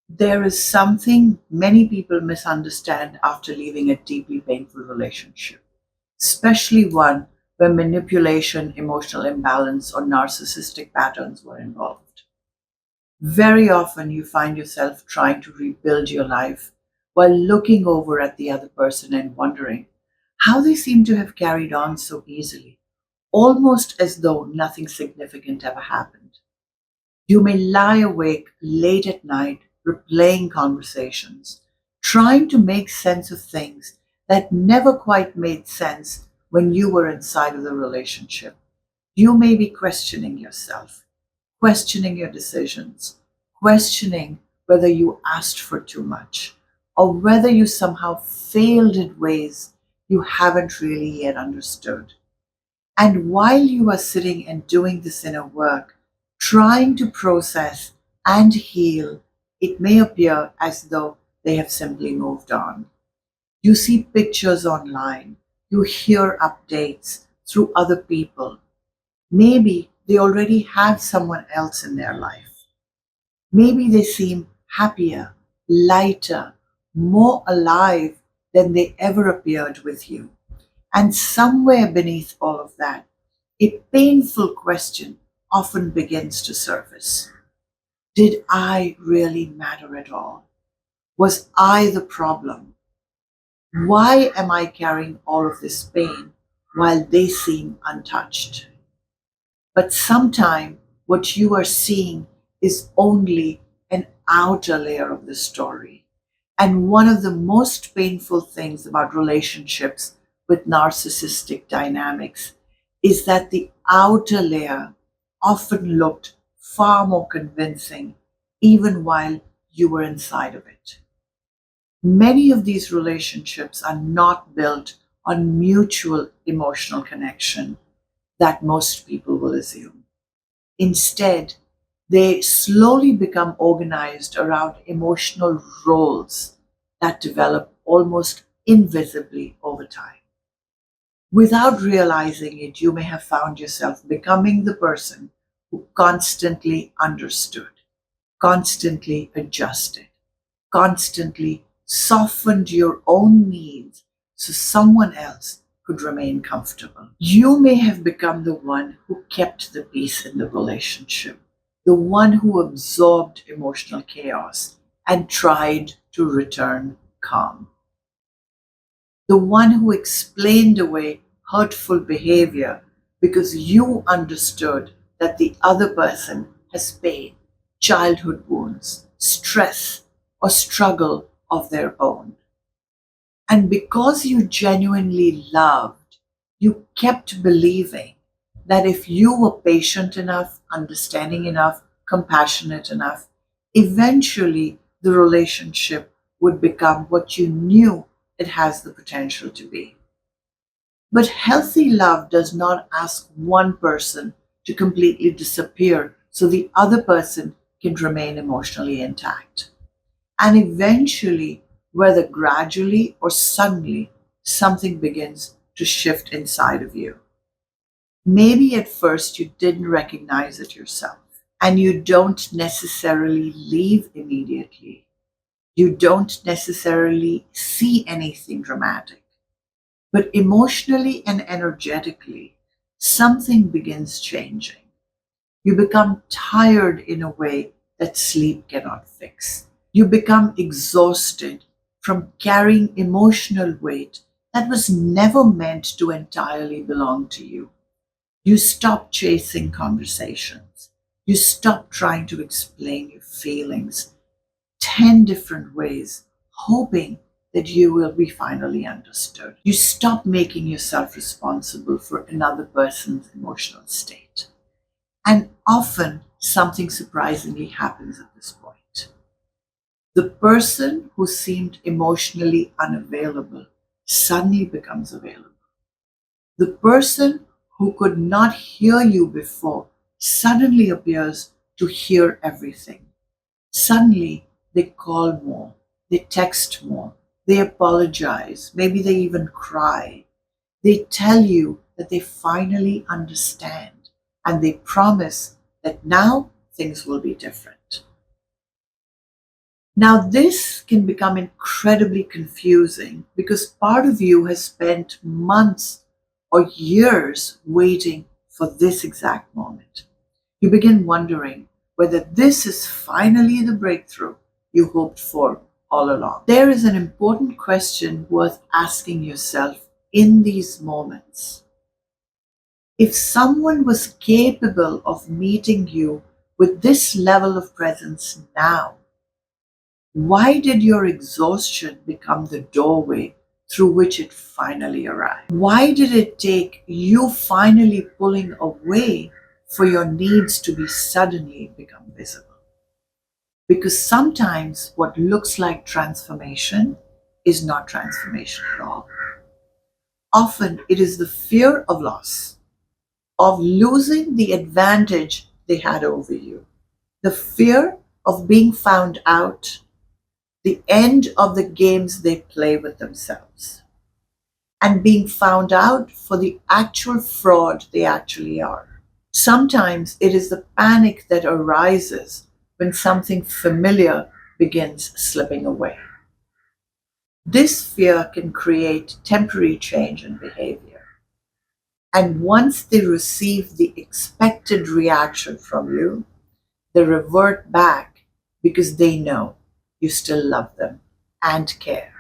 There is something many people misunderstand after leaving a deeply painful relationship, especially one where manipulation, emotional imbalance, or narcissistic patterns were involved. Very often, you find yourself trying to rebuild your life while looking over at the other person and wondering how they seem to have carried on so easily, almost as though nothing significant ever happened. You may lie awake late at night, replaying conversations, trying to make sense of things that never quite made sense when you were inside of the relationship. You may be questioning yourself, questioning your decisions, questioning whether you asked for too much, or whether you somehow failed in ways you haven't really yet understood. And while you are sitting and doing this inner work, trying to process and heal, it may appear as though they have simply moved on. You see pictures online, you hear updates through other people. Maybe they already have someone else in their life. Maybe they seem happier, lighter, more alive than they ever appeared with you. And somewhere beneath all of that, a painful question often begins to surface. Did I really matter at all? Was I the problem? Why am I carrying all of this pain while they seem untouched? But sometimes what you are seeing is only an outer layer of the story. And one of the most painful things about relationships with narcissistic dynamics is that the outer layer often looked far more convincing even while you were inside of it. Many of these relationships are not built on mutual emotional connection that most people will assume. Instead, they slowly become organized around emotional roles that develop almost invisibly over time. Without realizing it, you may have found yourself becoming the person who constantly understood, constantly adjusted, constantly softened your own needs so someone else could remain comfortable. You may have become the one who kept the peace in the relationship, the one who absorbed emotional chaos and tried to return calm, the one who explained away hurtful behavior because you understood that the other person has pain, childhood wounds, stress, or struggle of their own. And because you genuinely loved, you kept believing that if you were patient enough, understanding enough, compassionate enough, eventually the relationship would become what you knew it has the potential to be. But healthy love does not ask one person to completely disappear so the other person can remain emotionally intact. And eventually, whether gradually or suddenly, something begins to shift inside of you. Maybe at first you didn't recognize it yourself, and you don't necessarily leave immediately. You don't necessarily see anything dramatic. But emotionally and energetically, something begins changing. You become tired in a way that sleep cannot fix. You become exhausted from carrying emotional weight that was never meant to entirely belong to you. You stop chasing conversations. You stop trying to explain your feelings 10 different ways, hoping that you will be finally understood. You stop making yourself responsible for another person's emotional state. And often something surprisingly happens at this point. The person who seemed emotionally unavailable suddenly becomes available. The person who could not hear you before suddenly appears to hear everything. Suddenly, they call more, they text more, they apologize, maybe they even cry. They tell you that they finally understand and they promise that now things will be different. Now, this can become incredibly confusing because part of you has spent months or years waiting for this exact moment. You begin wondering whether this is finally the breakthrough you hoped for all along. There is an important question worth asking yourself in these moments. If someone was capable of meeting you with this level of presence now, why did your exhaustion become the doorway through which it finally arrived? Why did it take you finally pulling away for your needs to be suddenly become visible? Because sometimes what looks like transformation is not transformation at all. Often it is the fear of loss, of losing the advantage they had over you, the fear of being found out, the end of the games they play with themselves, and being found out for the actual fraud they actually are. Sometimes it is the panic that arises when something familiar begins slipping away. This fear can create temporary change in behavior. And once they receive the expected reaction from you, they revert back because they know you still love them and care.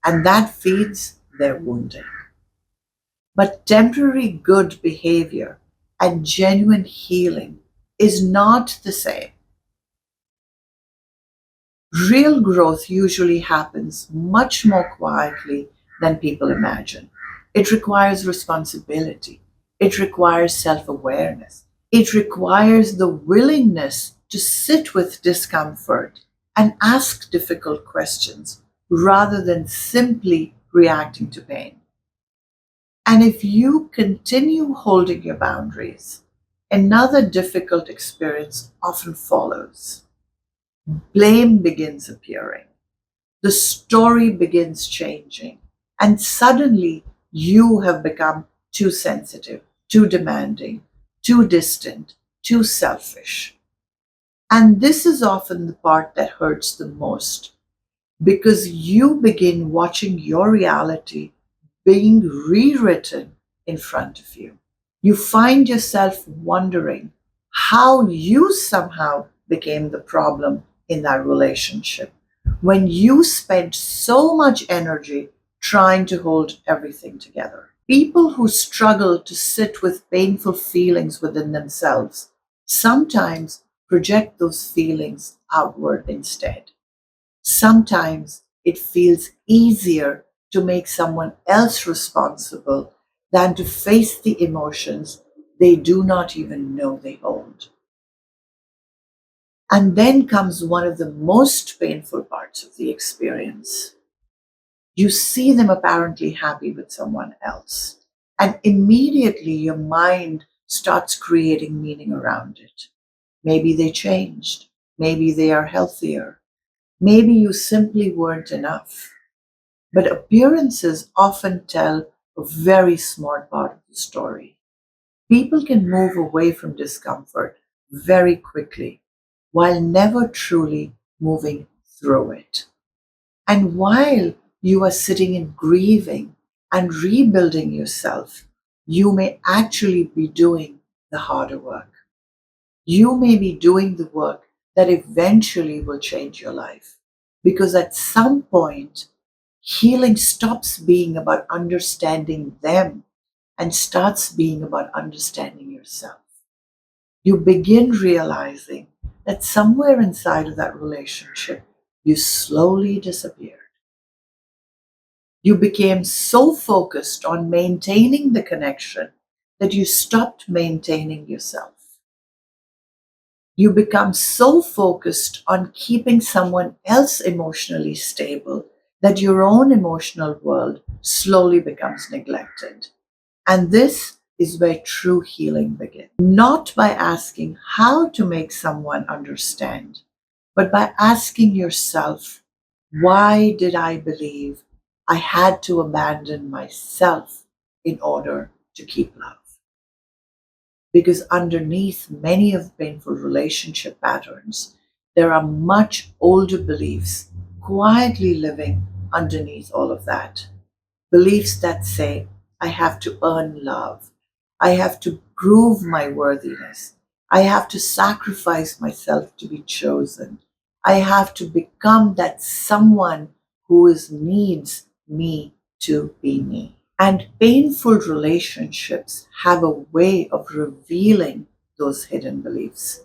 And that feeds their wounding. But temporary good behavior and genuine healing is not the same. Real growth usually happens much more quietly than people imagine. It requires responsibility. It requires self awareness. It requires the willingness to sit with discomfort and ask difficult questions rather than simply reacting to pain. And if you continue holding your boundaries, another difficult experience often follows. Blame begins appearing. The story begins changing. And suddenly you have become too sensitive, too demanding, too distant, too selfish. And this is often the part that hurts the most because you begin watching your reality being rewritten in front of you. You find yourself wondering how you somehow became the problem in that relationship when you spent so much energy trying to hold everything together. People who struggle to sit with painful feelings within themselves sometimes project those feelings outward instead. Sometimes it feels easier to make someone else responsible than to face the emotions they do not even know they hold. And then comes one of the most painful parts of the experience. You see them apparently happy with someone else, and immediately your mind starts creating meaning around it. Maybe they changed. Maybe they are healthier. Maybe you simply weren't enough. But appearances often tell a very small part of the story. People can move away from discomfort very quickly while never truly moving through it. And while you are sitting in grieving and rebuilding yourself, you may actually be doing the harder work. You may be doing the work that eventually will change your life. Because at some point, healing stops being about understanding them and starts being about understanding yourself. You begin realizing that somewhere inside of that relationship, you slowly disappeared. You became so focused on maintaining the connection that you stopped maintaining yourself. You become so focused on keeping someone else emotionally stable that your own emotional world slowly becomes neglected. And this is where true healing begins. Not by asking how to make someone understand, but by asking yourself, why did I believe I had to abandon myself in order to keep love? Because underneath many of the painful relationship patterns, there are much older beliefs quietly living underneath all of that. Beliefs that say, I have to earn love. I have to prove my worthiness. I have to sacrifice myself to be chosen. I have to become that someone who is needs me to be me. And painful relationships have a way of revealing those hidden beliefs.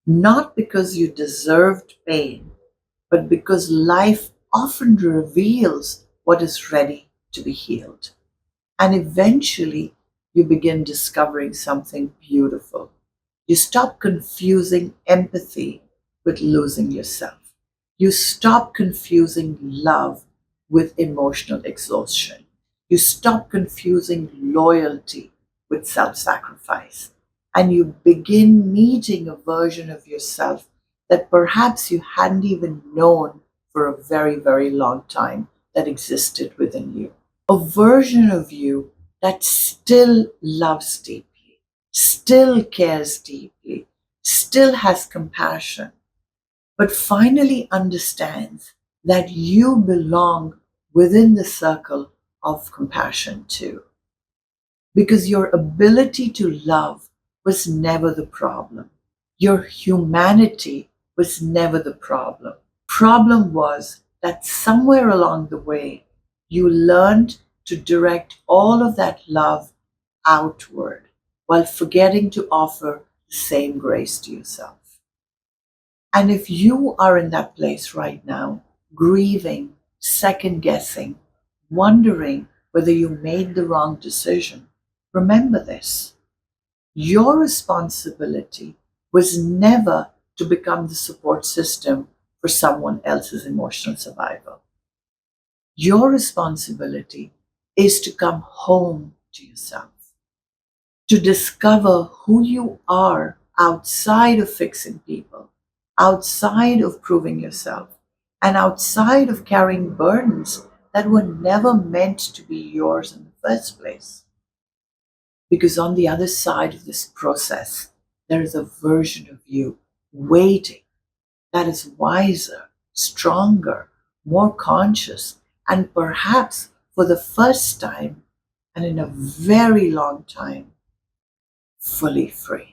Not because you deserved pain, but because life often reveals what is ready to be healed. And eventually, you begin discovering something beautiful. You stop confusing empathy with losing yourself. You stop confusing love with emotional exhaustion. You stop confusing loyalty with self sacrifice. And you begin meeting a version of yourself that perhaps you hadn't even known for a very, very long time that existed within you. A version of you that still loves deeply, still cares deeply, still has compassion, but finally understands that you belong within the circle of compassion too. Because your ability to love was never the problem. Your humanity was never the problem. Problem was that somewhere along the way, you learned to direct all of that love outward while forgetting to offer the same grace to yourself. And if you are in that place right now, grieving, second guessing, wondering whether you made the wrong decision, remember this. Your responsibility was never to become the support system for someone else's emotional survival. Your responsibility is to come home to yourself, to discover who you are outside of fixing people, outside of proving yourself, and outside of carrying burdens that were never meant to be yours in the first place. Because on the other side of this process, there is a version of you waiting that is wiser, stronger, more conscious, and perhaps for the first time and in a very long time, fully free.